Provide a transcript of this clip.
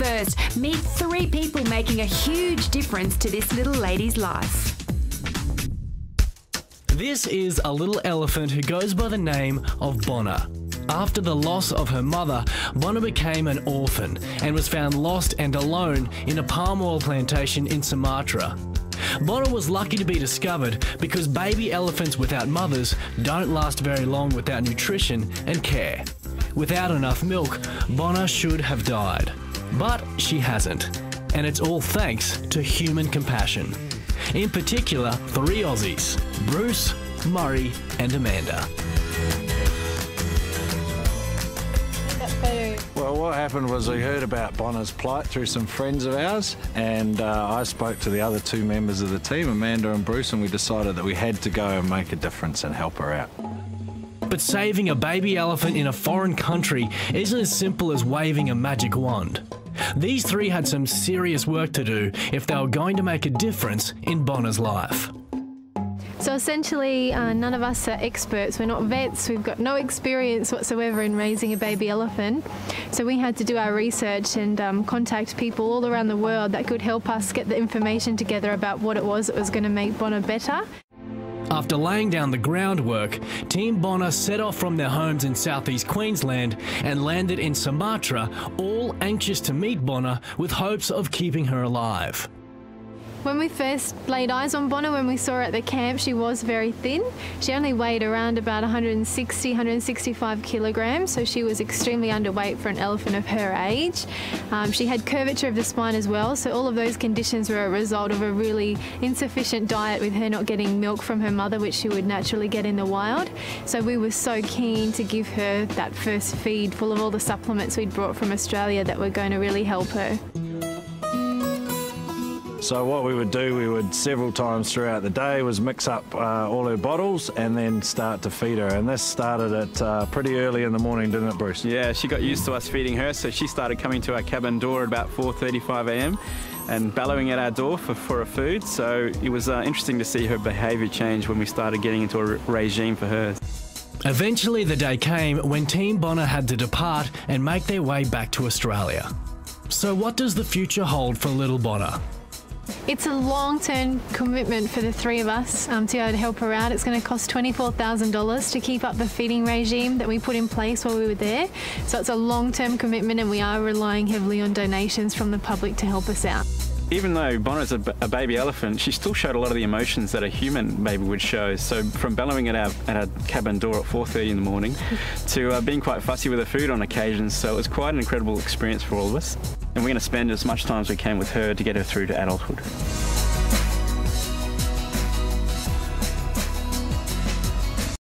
first, meet 3 people making a huge difference to this little lady's life. This is a little elephant who goes by the name of Bona. After the loss of her mother, Bona became an orphan and was found lost and alone in a palm oil plantation in Sumatra. Bona was lucky to be discovered because baby elephants without mothers don't last very long without nutrition and care. Without enough milk, Bona should have died. But she hasn't. And it's all thanks to human compassion. In particular, 3 Aussies: Bruce, Murray and Amanda. Well, what happened was we heard about Bona's plight through some friends of ours, and I spoke to the other 2 members of the team, Amanda and Bruce, and we decided that we had to go and make a difference and help her out. But saving a baby elephant in a foreign country isn't as simple as waving a magic wand. These 3 had some serious work to do if they were going to make a difference in Bona's life. So essentially, none of us are experts. We're not vets. We've got no experience whatsoever in raising a baby elephant. So we had to do our research and contact people all around the world that could help us get the information together about what it was that was going to make Bona better. After laying down the groundwork, Team Bona set off from their homes in southeast Queensland and landed in Sumatra, all anxious to meet Bona with hopes of keeping her alive. When we first laid eyes on Bona, when we saw her at the camp, she was very thin. She only weighed around about 160, 165 kilograms, so she was extremely underweight for an elephant of her age. She had curvature of the spine as well, so all of those conditions were a result of a really insufficient diet, with her not getting milk from her mother, which she would naturally get in the wild. So we were so keen to give her that first feed full of all the supplements we'd brought from Australia that were going to really help her. So what we would do, we would several times throughout the day was mix up all her bottles and then start to feed her. And this started at pretty early in the morning, didn't it, Bruce? Yeah, she got used to us feeding her, so she started coming to our cabin door at about 4:35 a.m. and bellowing at our door for her food. So it was interesting to see her behaviour change when we started getting into a regime for her. Eventually the day came when Team Bona had to depart and make their way back to Australia. So what does the future hold for little Bona? It's a long-term commitment for the 3 of us to be able to help her out. It's going to cost $24,000 to keep up the feeding regime that we put in place while we were there. So it's a long-term commitment, and we are relying heavily on donations from the public to help us out. Even though Bona's a baby elephant, she still showed a lot of the emotions that a human baby would show. So from bellowing at our cabin door at 4:30 in the morning to being quite fussy with her food on occasions. So it was quite an incredible experience for all of us. And we're going to spend as much time as we can with her to get her through to adulthood.